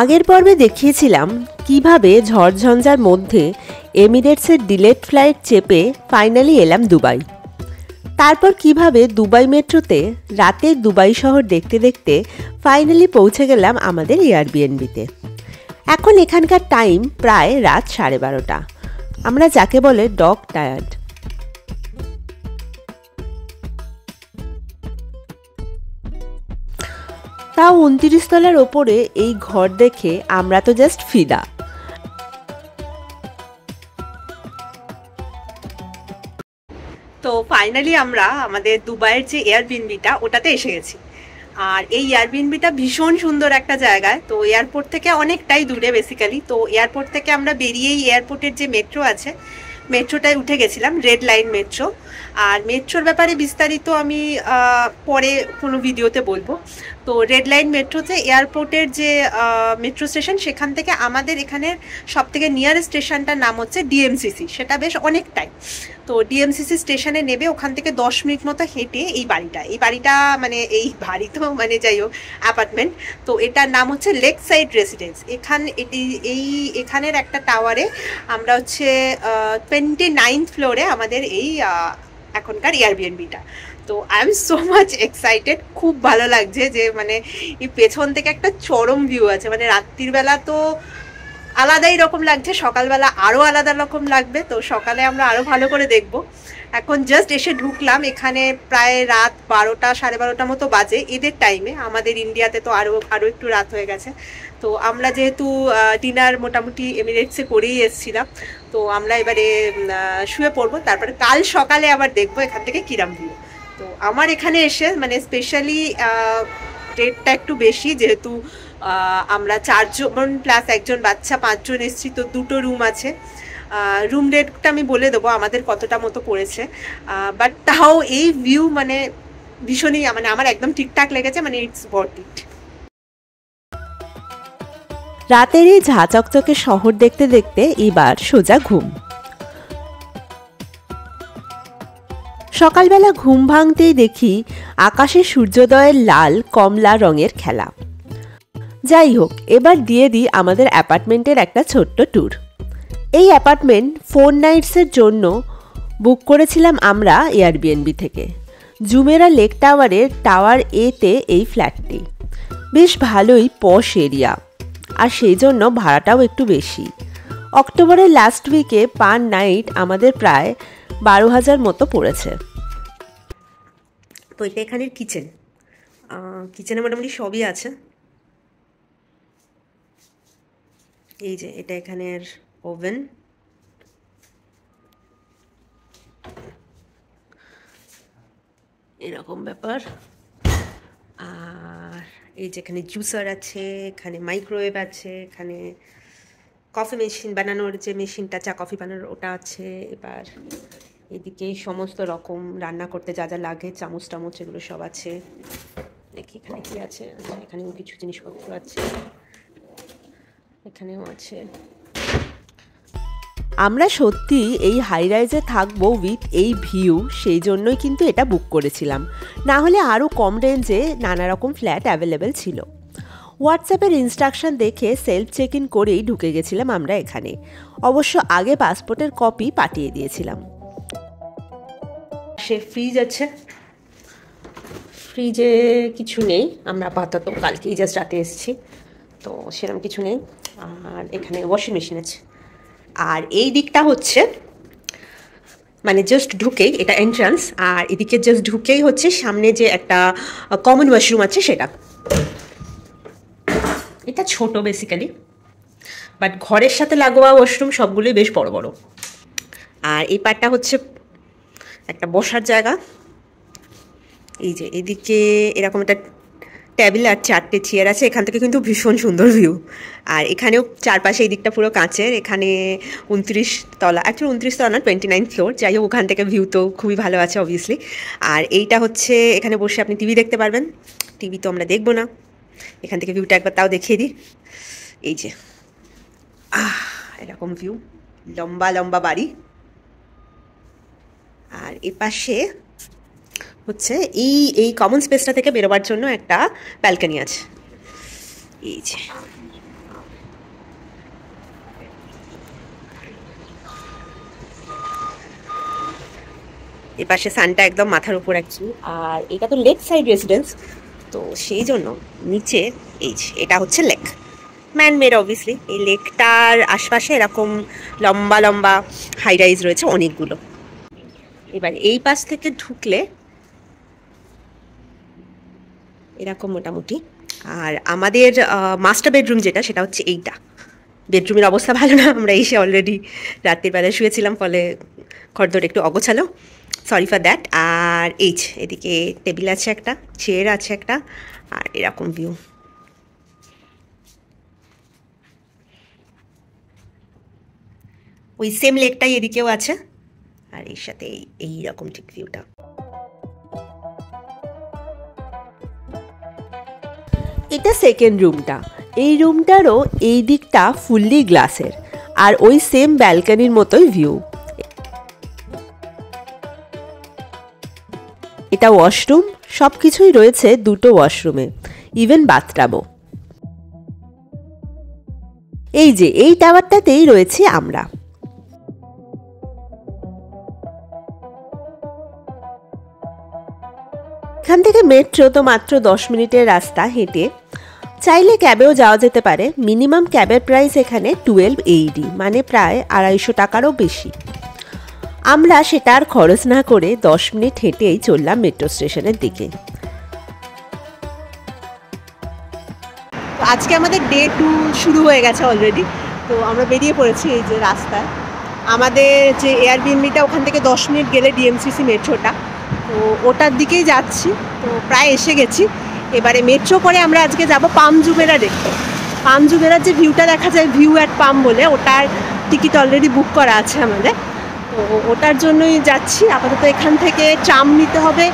আগের পর্বে দেখিয়েছিলাম কিভাবে ঝড়ঝঞ্ঝার মধ্যে এমিরেটসের ডিলেট ফ্লাইট চেপে ফাইনালি এলাম দুবাই। তারপর কিভাবে দুবাই মেট্রোতে রাতের দুবাই শহর দেখতে দেখতে ফাইনালি পৌঁছে গেলাম আমাদের এয়ারবিএনবিতে। এখন এখানকার টাইম প্রায় রাত 12:30। আমরা যাকে বলে ডগ টায়ার্ড। তাও 29 তলার ওপরে এই ঘর দেখে আমরা তো জাস্ট ফিদা। তো ফাইনালি আমরা আমাদের দুবাইয়ের যে এয়ারবিএনবিটা ওটাতে এসে গেছি। আর এই এয়ারবিএনবিটা ভীষণ সুন্দর একটা জায়গায়, তো এয়ারপোর্ট থেকে অনেকটাই দূরে বেসিক্যালি। তো এয়ারপোর্ট থেকে আমরা বেরিয়েই এয়ারপোর্টের যে মেট্রো আছে মেট্রোটায় উঠে গেছিলাম, রেড লাইন মেট্রো। আর মেট্রোর ব্যাপারে বিস্তারিত আমি পরে কোনো ভিডিওতে বলবো। তো রেড লাইন মেট্রোতে এয়ারপোর্টের যে মেট্রো স্টেশন, সেখান থেকে আমাদের এখানের সবথেকে নিয়ারেস্ট স্টেশনটার নাম হচ্ছে ডিএমসিসি। সেটা বেশ অনেকটাই। তো ডিএমসিসি স্টেশনে নেবে ওখান থেকে 10 মিনিট মতো হেঁটে এই বাড়িটা মানে এই বাড়ি তো মানে যাই হোক অ্যাপার্টমেন্ট। তো এটার নাম হচ্ছে লেক সাইড রেসিডেন্স। এখানের একটা টাওয়ারে আমরা হচ্ছে 29th ফ্লোরে আমাদের এই এখনকার এয়ারবিএনবিটা। তো I am so much excited, খুব ভালো লাগছে যে মানে এই পেছন থেকে একটা চরম ভিউ আছে। মানে রাত্রির বেলা তো আলাদাই রকম লাগছে, সকালবেলা আরও আলাদা রকম লাগবে। তো সকালে আমরা আরও ভালো করে দেখব। এখন জাস্ট এসে ঢুকলাম এখানে, প্রায় রাত 12টা 12:30 মতো বাজে এদের টাইমে। আমাদের ইন্ডিয়াতে তো আরও একটু রাত হয়ে গেছে। তো আমরা যেহেতু ডিনার মোটামুটি এমিরেটসে করেই এসেছিলাম, তো আমরা এবারে শুয়ে পড়বো। তারপরে কাল সকালে আবার দেখবো এখান থেকে কিরাম ভিউ। তো আমার এখানে এসে মানে স্পেশালি রেটটা একটু বেশি, যেহেতু আমরা 4 জন প্লাস একজন বাচ্চা, 5 জন এসেছি। তো 2টো রুম আছে। রুম রেটটা আমি বলে দেবো আমাদের কতটা মতো পড়েছে। বাট তাও এই ভিউ মানে ভীষণই মানে আমার একদম ঠিকঠাক লেগেছে, মানে ইটস ওয়ার্থ ইট। রাতের এই ঝাঁচকচকে শহর দেখতে দেখতে এবার সোজা ঘুম। সকালবেলা ঘুম ভাঙতেই দেখি আকাশে সূর্যোদয়ের লাল কমলা রঙের খেলা। যাই হোক, এবার দিয়ে দিই আমাদের অ্যাপার্টমেন্টের একটা ছোট্ট ট্যুর। এই অ্যাপার্টমেন্ট 4 নাইটসের জন্য বুক করেছিলাম আমরা এয়ারবিএনবি থেকে। জুমেরা লেক টাওয়ারের টাওয়ার এতে এই ফ্ল্যাটটি। বেশ ভালোই পশ এরিয়া, আর সেই জন্য ভাড়াটাও একটু বেশি। অক্টোবরের লাস্ট উইকে পার নাইট আমাদের প্রায় 12,000 মতো পড়েছে। তো এটা এখানের কিচেনে মোটামুটি সবই আছে। এই যে এটা এখানের ওভেন, এরকম ব্যাপার। আর এই যে এখানে জুসার আছে, এখানে মাইক্রোওয়েভ আছে, এখানে কফি মেশিন বানানোর যে মেশিনটা, চা কফি বানানোর ওটা আছে। এবার এদিকে সমস্ত রকম রান্না করতে যা যা লাগে, চামচ টামচ এগুলো সব আছে। দেখি এখানে কি আছে। এখানেও কিছু জিনিসপত্র আছে, এখানেও আছে। আমরা সত্যি এই হাই রাইজে থাকবো উইথ এই ভিউ, সেই জন্যই কিন্তু এটা বুক করেছিলাম। না হলে আরও কম রেঞ্জে নানা রকম ফ্ল্যাট অ্যাভেলেবেল ছিল। হোয়াটসঅ্যাপের ইনস্ট্রাকশন দেখে সেলফ চেক ইন করেই ঢুকে গেছিলাম আমরা এখানে। অবশ্য আগে পাসপোর্টের কপি পাঠিয়ে দিয়েছিলাম। সে ফ্রিজ আছে, ফ্রিজে কিছু নেই, আমরা আপাতত কালকেই জাস্ট রাতে এসেছি, তো সেরকম কিছু নেই। আর এখানে ওয়াশিং মেশিন আছে। আর এই দিকটা হচ্ছে মানে জাস্ট ঢুকেই এটা এন্ট্রান্স, আর এদিকে জাস্ট ঢুকেই হচ্ছে সামনে যে একটা কমন ওয়াশরুম আছে সেটা। এটা ছোট বেসিক্যালি, বাট ঘরের সাথে লাগোয়া ওয়াশরুম সবগুলোই বেশ বড় বড়। আর এই পার্টটা হচ্ছে একটা বসার জায়গা। এই যে এদিকে এরকম একটা টেবিল আর 4টে চেয়ার আছে। এখান থেকে কিন্তু ভীষণ সুন্দর ভিউ। আর এখানেও চারপাশে এই দিকটা পুরো কাঁচের। এখানে 29 তলা, অ্যাকচুয়ালি 29 তলা না, 29th ফ্লোর। যাই হোক, ওখান থেকে ভিউ তো খুবই ভালো আছে অবভিয়াসলি। আর এইটা হচ্ছে এখানে বসে আপনি টিভি দেখতে পারবেন। টিভি তো আমরা দেখবো না, এখান থেকে ভিউটা একবার তাও দেখিয়ে দিই। এই যে এরকম ভিউ, লম্বা লম্বা বাড়ি। আর এপাশে হচ্ছে এই কমন স্পেসটা থেকে বেরোবার জন্য একটা ব্যালকনি আছে। এই যে এ পাশে সানটা একদম মাথার উপর অ্যাকচুয়ালি, আর এটা তো লেক সাইড রেসিডেন্স, তো সেই জন্য নিচে এই যে এটা হচ্ছে লেক, ম্যান মেড অবভিয়াসলি। এই লেকটার আশপাশে এরকম লম্বা লম্বা হাই রাইজ রয়েছে অনেকগুলো। এবার এই পাশ থেকে ঢুকলে এরকম মোটামুটি, আর আমাদের মাস্টার বেডরুম যেটা সেটা হচ্ছে এইটা। বেডরুমের অবস্থা ভালো না, আমরা এসে অলরেডি রাত্রির বেলায় শুয়েছিলাম, ফলে খরদর একটু অগোছালো, সরি ফর দ্যাট। আর এই এদিকে টেবিল আছে একটা, চেয়ার আছে একটা, আর এরকম ভিউ। ওই সেম লেকটাই এদিকেও আছে, আর এর সাথে এইরকম ঠিক ভিউটা। এটা সেকেন্ড রুমটা। এই রুমটারও এই দিকটা ফুললি গ্লাসের, আর ওই সেম ব্যালকনির মতোই ভিউ। এটা ওয়াশরুম, সব কিছুই রয়েছে দুটো ওয়াশরুমে, ইভেন বাথটাবও। এই যে এই টাওয়ারটাতেই রয়েছি আমরা। এখান থেকে মেট্রো তো মাত্র 10 মিনিটের রাস্তা হেঁটে, চাইলে ক্যাবেও যাওয়া যেতে পারে। মিনিমাম ক্যাবের প্রাইস এখানে 12 AED, মানে প্রায় 250 টাকারও বেশি। আমরা সেটা আর খরচ না করে 10 মিনিট হেঁটেই চললাম মেট্রো স্টেশনের দিকে। আজকে আমাদের ডে 2 শুরু হয়ে গেছে অলরেডি, তো আমরা বেরিয়ে পড়েছি এই যে রাস্তায়। আমাদের যে এয়ারবিএনবিটা ওখান থেকে 10 মিনিট গেলে ডিএমসিসি মেট্রোটা, তো ওটার দিকেই যাচ্ছি, তো প্রায় এসে গেছি। এবারে মেট্রো করে আমরা আজকে যাব পাম জুমেরা দেখতে। পাম জুমেরার যে ভিউটা দেখা যায়, ভিউ অ্যাট পাম বলে, ওটার টিকিট অলরেডি বুক করা আছে আমাদের, তো ওটার জন্যই যাচ্ছি। আপাতত এখান থেকে ট্রাম নিতে হবে,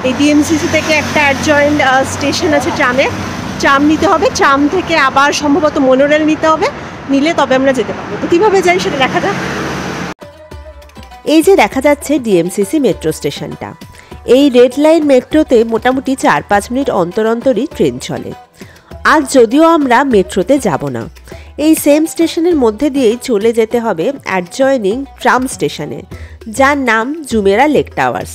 এই ডিএমসিসি থেকে একটা অ্যাডজয়েন্ট স্টেশন আছে ট্রামের, ট্রাম নিতে হবে। ট্রাম থেকে আবার সম্ভবত মনোরেল নিতে হবে, নিলে তবে আমরা যেতে পারবো। তো কীভাবে যাই সেটা দেখা যাক। এই যে দেখা যাচ্ছে ডিএমসিসি মেট্রো স্টেশনটা। এই রেড লাইন মেট্রোতে মোটামুটি 4-5 মিনিট অন্তর অন্তরই ট্রেন চলে। আর যদিও আমরা মেট্রোতে যাব না, এই সেম স্টেশনের মধ্যে দিয়েই চলে যেতে হবে অ্যাডজয়নিং ট্রাম স্টেশনে, যার নাম জুমেরা লেক টাওয়ার্স।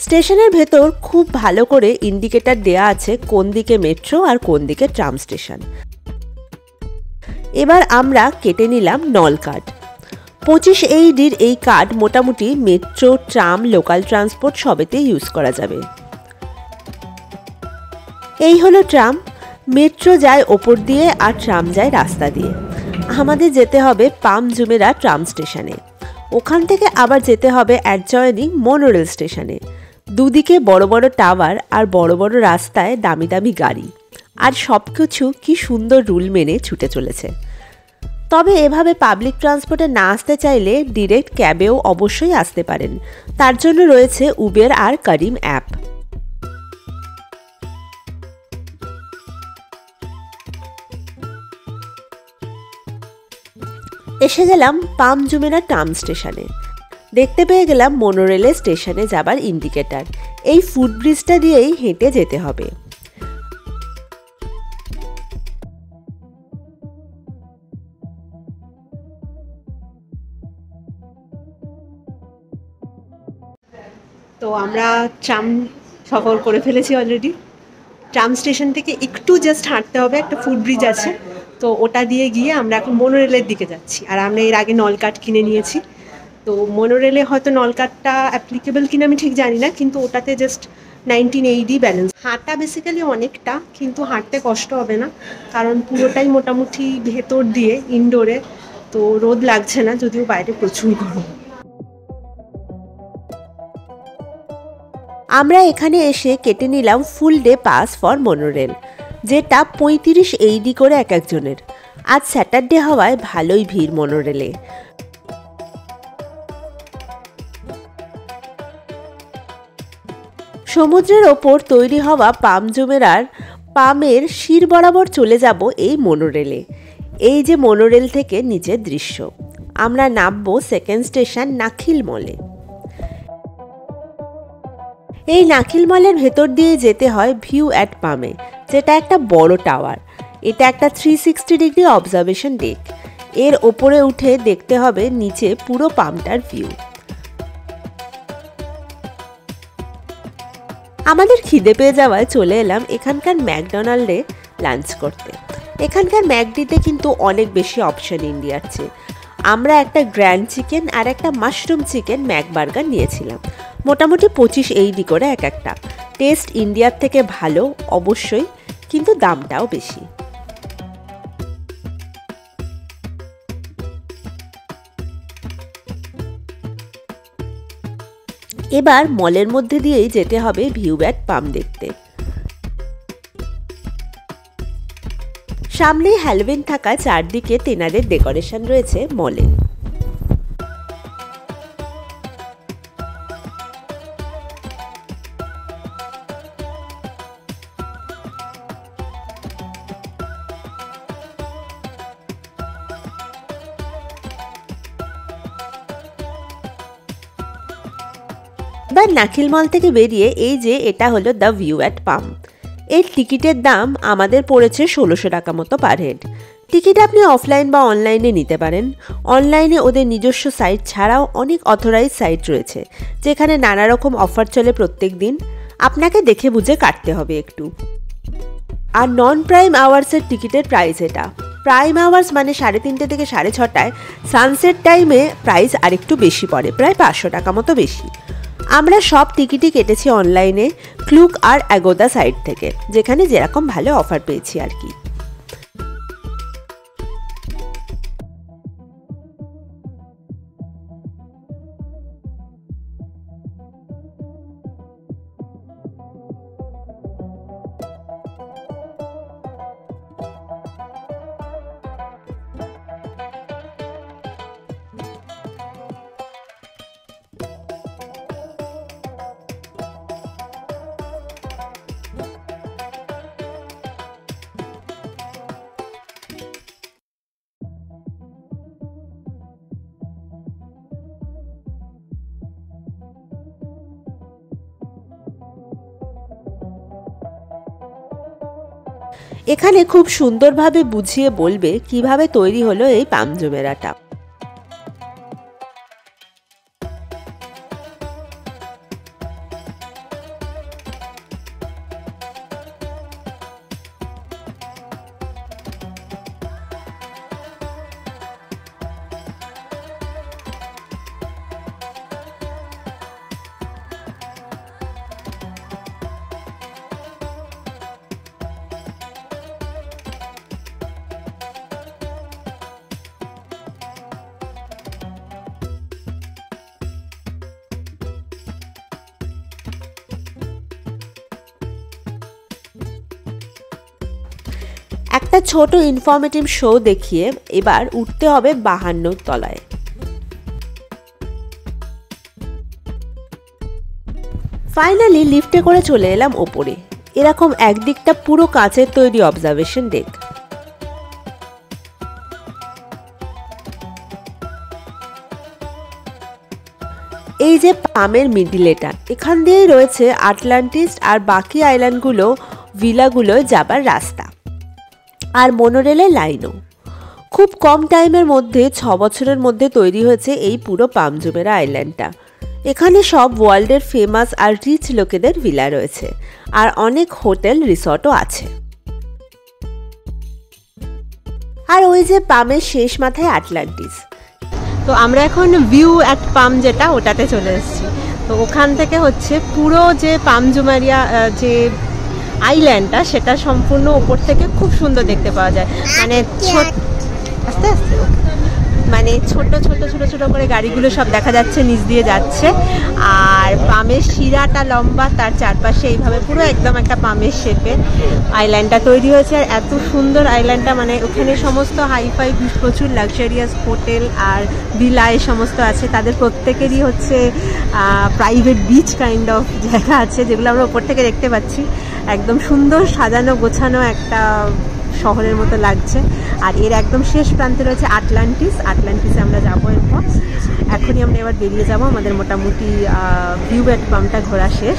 স্টেশনের ভেতর খুব ভালো করে ইন্ডিকেটর দেয়া আছে কোন দিকে মেট্রো আর কোন দিকে ট্রাম স্টেশন। এবার আমরা কেটে নিলাম নল কার্ড। 25 AEDর এই কার্ড মোটামুটি মেট্রো, ট্রাম, লোকাল ট্রান্সপোর্ট সবেতেই ইউজ করা যাবে। এই হলো ট্রাম। মেট্রো যায় ওপর দিয়ে আর ট্রাম যায় রাস্তা দিয়ে। আমাদের যেতে হবে পাম জুমেরা ট্রাম স্টেশনে, ওখান থেকে আবার যেতে হবে অ্যাডজয়নিং মনোরেল স্টেশনে। দুদিকে বড় বড় টাওয়ার আর বড় বড় রাস্তায় দামি দামি গাড়ি, আর সব কিছু কি সুন্দর রুল মেনে ছুটে চলেছে। তবে এভাবে পাবলিক ট্রান্সপোর্টে না আসতে চাইলে ডিরেক্ট ক্যাবেও অবশ্যই আসতে পারেন, তার জন্য রয়েছে উবের আর কারিম অ্যাপ। এসে গেলাম পাম জুমেরা ট্রাম স্টেশনে। দেখতে পেয়ে গেলাম মনোরেলের স্টেশনে যাবার ইন্ডিকেটর। এই ফুটব্রিজটা দিয়েই হেঁটে যেতে হবে। তো আমরা ট্রাম সফর করে ফেলেছি অলরেডি। ট্রাম স্টেশন থেকে একটু জাস্ট হাঁটতে হবে, একটা ফুটব্রিজ আছে, তো ওটা দিয়ে গিয়ে আমরা এখন মনোরেলের দিকে যাচ্ছি। আর আমরা এর আগে নলকাট কিনে নিয়েছি, তো মনোরেলে হয়তো নলকাটটা অ্যাপ্লিকেবল কিনা আমি ঠিক জানি না, কিন্তু ওটাতে জাস্ট 19 AED ব্যালেন্স। হাঁটা বেসিক্যালি অনেকটা, কিন্তু হাঁটতে কষ্ট হবে না, কারণ পুরোটাই মোটামুটি ভেতর দিয়ে ইনডোরে, তো রোদ লাগছে না, যদিও বাইরে প্রচুর গরম। আমরা এখানে এসে কেটে নিলাম ফুল ডে পাস ফর মনোরেল, যেটা 35 AED করে এক একজনের। আজ স্যাটারডে হওয়ায় ভালোই ভিড় মনোরেলে। সমুদ্রের ওপর তৈরি হওয়া পাম জুমেরার পামের শির বরাবর চলে যাব এই মনোরেলে। এই যে মনোরেল থেকে নিচের দৃশ্য। আমরা নামবো সেকেন্ড স্টেশন নাখিল মলে। এই নাখিল মলের ভেতর দিয়ে যেতে হয় ভিউ অ্যাট পামে, যেটা একটা বড় টাওয়ার। এটা একটা 360 ডিগ্রি অবজারভেশন ডেক। এর ওপরে উঠে দেখতে হবে নিচে পুরো পামটার ভিউ। আমাদের খিদে পেয়ে যাওয়ায় চলে এলাম এখানকার ম্যাকডোনাল্ডে লাঞ্চ করতে। এখানকার ম্যাকডিতে কিন্তু অনেক বেশি অপশন ইন্ডিয়ার চেয়ে। আমরা একটা গ্র্যান্ড চিকেন আর একটা মাশরুম চিকেন ম্যাক বার্গার নিয়েছিলাম, মোটামুটি 25 AD করে এক একটা। টেস্ট ইন্ডিয়ার থেকে ভালো অবশ্যই, কিন্তু দামটাও বেশি। এবার মলের মধ্যে দিয়েই যেতে হবে ভিউ অ্যাট পাম দেখতে। সামনে হ্যালোউইন থাকা চারদিকে তেনাদের ডেকোরেশন রয়েছে মলে। এবার নাখিল মল থেকে বেরিয়ে এই যে এটা হলো দ্য ভিউ অ্যাট পাম। এর টিকিটের দাম আমাদের পড়েছে 1600 টাকা মতো পার হেড। টিকিট আপনি অফলাইন বা অনলাইনে নিতে পারেন। অনলাইনে ওদের নিজস্ব সাইট ছাড়াও অনেক অথরাইজ সাইট রয়েছে, যেখানে নানা রকম অফার চলে প্রত্যেক দিন। আপনাকে দেখে বুঝে কাটতে হবে একটু। আর নন প্রাইম আওয়ার্সের টিকিটের প্রাইস এটা। প্রাইম আওয়ার্স মানে 3:30 থেকে 6:30, সানসেট টাইমে প্রাইস আরেকটু বেশি পড়ে, প্রায় 500 টাকা মতো বেশি। আমরা সব টিকিটই কেটেছি অনলাইনে, ক্লুক আর অ্যাগোদা সাইট থেকে, যেখানে যেরকম ভালো অফার পেয়েছি আর কি। এখানে খুব সুন্দরভাবে বুঝিয়ে বলবে কিভাবে তৈরি হলো এই পাম জুমেরাটা। একটা ছোট ইনফরমেটিভ শো দেখিয়ে এবার উঠতে হবে 52 তলায়। ফাইনালি লিফটে করে চলে এলাম ওপরে। এরকম একদিকটা পুরো কাঁচের তৈরি অবজারভেশন ডেক। এই যে পামের মিডিল, এটা এখান দিয়েই রয়েছে আটলান্টিস আর বাকি আইল্যান্ডগুলো ভিলাগুলো যাবার রাস্তা আর মোনোরেলের লাইনও। খুব কম টাইমের মধ্যে 6 বছরের মধ্যে তৈরি হয়েছে এই পুরো পাম জুমেরা আইল্যান্ডটা। এখানে সব ওয়ার্ল্ডের ফেমাস আর রিচ লোকেদের ভিলা রয়েছে আর অনেক হোটেল রিসর্টও আছে। আর ওই যে পামের শেষ মাথায় আটলান্টিস। তো আমরা এখন ভিউ অ্যাট পাম যেটা ওটাতে চলে এসেছি। তো ওখান থেকে হচ্ছে পুরো যে পাম জুমেরিয়া যে আইল্যান্ডটা সেটা সম্পূর্ণ উপর থেকে খুব সুন্দর দেখতে পাওয়া যায়। মানে আস্তে আস্তে মানে ছোট ছোট ছোট ছোট করে গাড়িগুলো সব দেখা যাচ্ছে, নিচ দিয়ে যাচ্ছে। আর পামের শিরাটা লম্বা, তার চারপাশে এইভাবে পুরো একদম একটা পামের শেপে আইল্যান্ডটা তৈরি হয়েছে। আর এত সুন্দর আইল্যান্ডটা, মানে ওখানে সমস্ত হাইফাই প্রচুর লাক্সারিয়াস হোটেল আর ভিলা এই সমস্ত আছে। তাদের প্রত্যেকেরই হচ্ছে প্রাইভেট বিচ কাইন্ড অফ জায়গা আছে, যেগুলো আমরা ওপর থেকে দেখতে পাচ্ছি। একদম সুন্দর সাজানো গোছানো একটা শহরের মতো লাগছে। আর এর একদম শেষ প্রান্তে রয়েছে আটলান্টিসে আমরা যাবো এরপর। এখনই আমরা এবার বেরিয়ে যাব। আমাদের মোটামুটি ভিউ অ্যাট পামটা ঘোরা শেষ।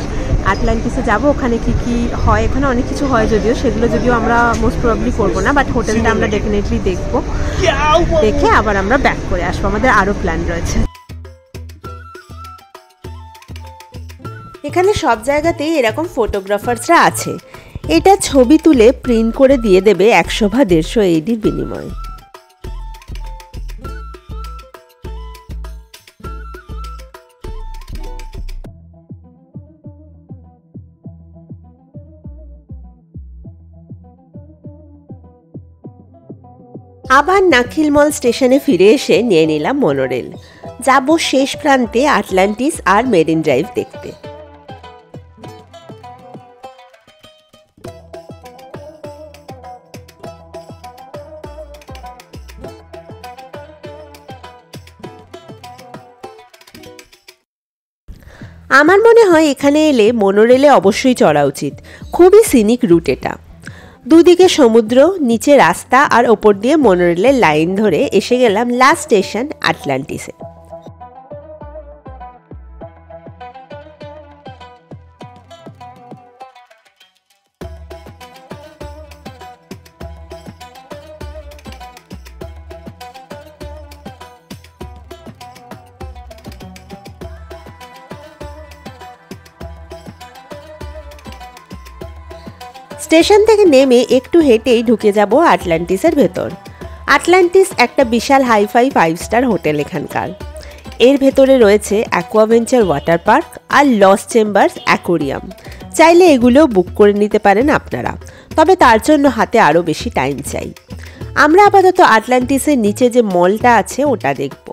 আটলান্টিসে যাব, ওখানে কি কি হয়, এখানে অনেক কিছু হয় যদিও, সেগুলো যদিও আমরা মোস্ট প্রবাবলি করবো না, বাট হোটেলটা আমরা ডেফিনেটলি দেখবো, দেখে আবার আমরা ব্যাক করে আসবো। আমাদের আরও প্ল্যান রয়েছে। এখানে সব জায়গাতেই এরকম ফটোগ্রাফার্সরা আছে। এটা ছবি তুলে প্রিন্ট করে দিয়ে দেবে 100 বা 150 AEDর বিনিময়ে। আবার নাখিল মল স্টেশনে ফিরে এসে নিয়ে নিলাম মনোরেল। যাব শেষ প্রান্তে আটলান্টিস আর মেরিন ড্রাইভ দেখতে। আমার মনে হয় এখানে এলে মনোরেলে অবশ্যই চড়া উচিত। খুবই সিনিক রুট এটা। দুদিকে সমুদ্র, নিচে রাস্তা, আর ওপর দিয়ে মনোরেলের লাইন ধরে এসে গেলাম লাস্ট স্টেশন আটলান্টিসে। স্টেশন থেকে নেমে একটু হেঁটেই ঢুকে যাব আটলান্টিসের ভেতর। আটলান্টিস একটা বিশাল হাইফাই 5 স্টার হোটেল এখানকার। এর ভেতরে রয়েছে অ্যাকোয়াভেঞ্চার ওয়াটার পার্ক আর লস্ট চেম্বার্স অ্যাকোরিয়াম। চাইলে এগুলোও বুক করে নিতে পারেন আপনারা, তবে তার জন্য হাতে আরও বেশি টাইম চাই। আমরা আপাতত আটলান্টিসের নিচে যে মলটা আছে ওটা দেখব।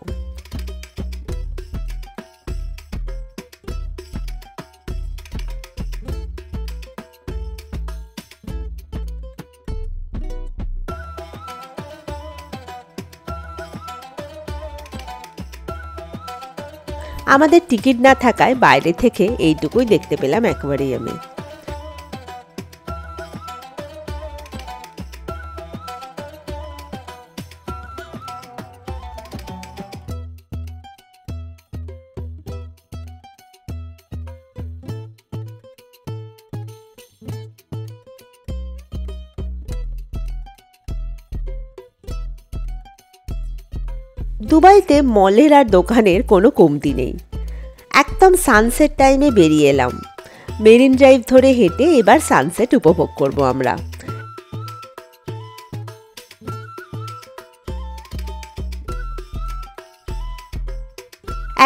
আমাদের টিকিট না থাকায় বাইরে থেকে এইটুকুই দেখতে পেলাম অ্যাকোয়ারিয়ামে। দুবাইতে মলের আর দোকানের কোনো কমতি নেই। একদম সানসেট টাইমে বেরিয়ে এলাম। মেরিন ড্রাইভ ধরে হেঁটে এবার সানসেট উপভোগ করব আমরা।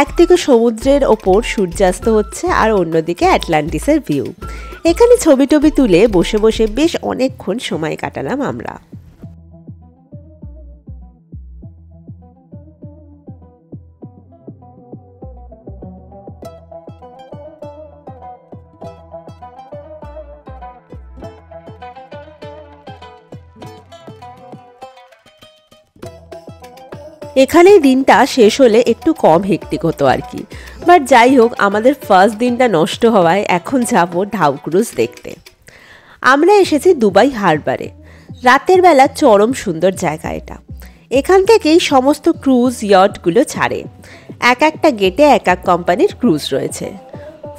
একদিকে সমুদ্রের ওপর সূর্যাস্ত হচ্ছে আর অন্যদিকে আটলান্টিসের ভিউ। এখানে ছবি টবি তুলে বসে বসে বেশ অনেকক্ষণ সময় কাটালাম আমরা। এখানেই দিনটা শেষ হলে একটু কম হেক্টিক হতো আর কি। বাট যাই হোক, আমাদের ফার্স্ট দিনটা নষ্ট হওয়ায় এখন যাব ঢাউ ক্রুজ দেখতে। আমরা এসেছি দুবাই হারবারে। রাতের বেলা চরম সুন্দর জায়গা এটা। এখান থেকেই সমস্ত ক্রুজ ইয়টগুলো ছাড়ে। এক একটা গেটে এক এক কোম্পানির ক্রুজ রয়েছে।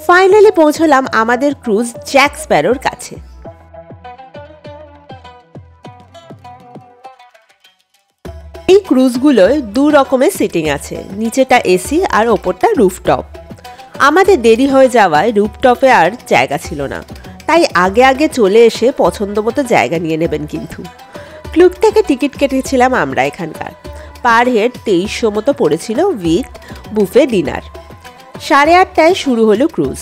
ফাইনালি পৌঁছলাম আমাদের ক্রুজ জ্যাক স্প্যারোর কাছে। এই ক্রুজগুলোয় 2 রকমের সিটিং আছে, নিচেটা এসি আর ওপরটা রুফটপ। আমাদের দেরি হয়ে যাওয়ায় রুফটপে আর জায়গা ছিল না, তাই আগে আগে চলে এসে পছন্দ মতো জায়গা নিয়ে নেবেন। কিন্তু ক্লুক থেকে টিকিট কেটেছিলাম আমরা এখানকার। পার হেড 2300 মতো পড়েছিল উইথ বুফে ডিনার। 8:30টায় শুরু হলো ক্রুজ।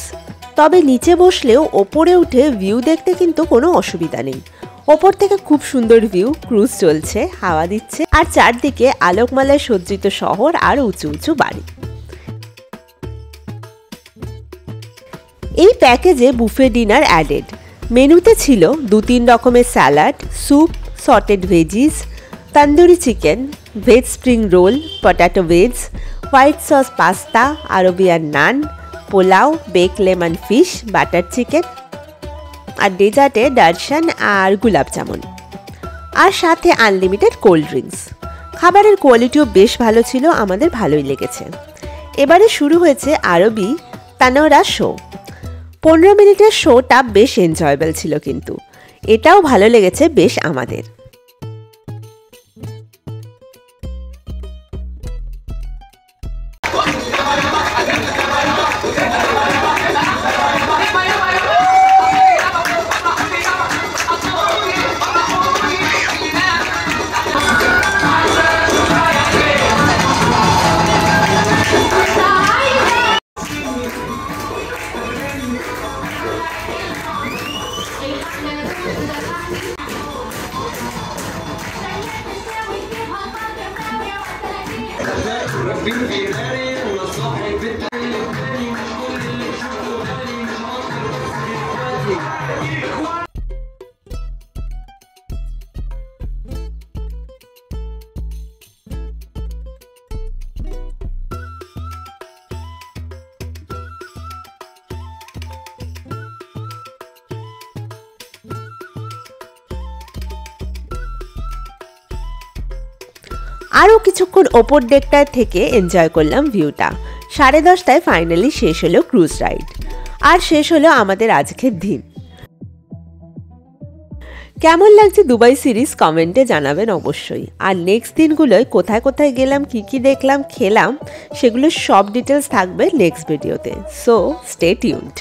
তবে নিচে বসলেও ওপরে উঠে ভিউ দেখতে কিন্তু কোনো অসুবিধা নেই। ওপর থেকে খুব সুন্দর ভিউ, ক্রুজ চলছে, হাওয়া দিচ্ছে, আর চারদিকে আলোকমালায় সজ্জিত শহর আর উঁচু উঁচু বাড়ি। এই প্যাকেজে বুফে ডিনার অ্যাডেড। মেনুতে ছিল 2-3 রকমের salad, soup, sauteed veggies, tandoori chicken, veg spring roll, potato veg, white sauce pasta, Arabian naan, পোলাও, bake lemon fish, butter chicken, আর ডেজার্টে দারসান আর গোলাপ জামুন, আর সাথে আনলিমিটেড কোল্ড ড্রিঙ্কস। খাবারের কোয়ালিটিও বেশ ভালো ছিল, আমাদের ভালোই লেগেছে। এবারে শুরু হয়েছে আরবি তানোরা শো। 15 মিনিটের শোটা বেশ এনজয়েবল ছিল, কিন্তু এটাও ভালো লেগেছে বেশ আমাদের। আরও কিছুক্ষণ ওপর ডেকটায় থেকে এনজয় করলাম ভিউটা। 10:30টায় ফাইনালি শেষ হলো ক্রুজ রাইড, আর শেষ হলো আমাদের আজকের দিন। কেমন লাগছে দুবাই সিরিজ কমেন্টে জানাবেন অবশ্যই। আর নেক্সট দিনগুলোয় কোথায় কোথায় গেলাম, কি কি দেখলাম, খেলাম, সেগুলো সব ডিটেলস থাকবে নেক্সট ভিডিওতে। So stay tuned.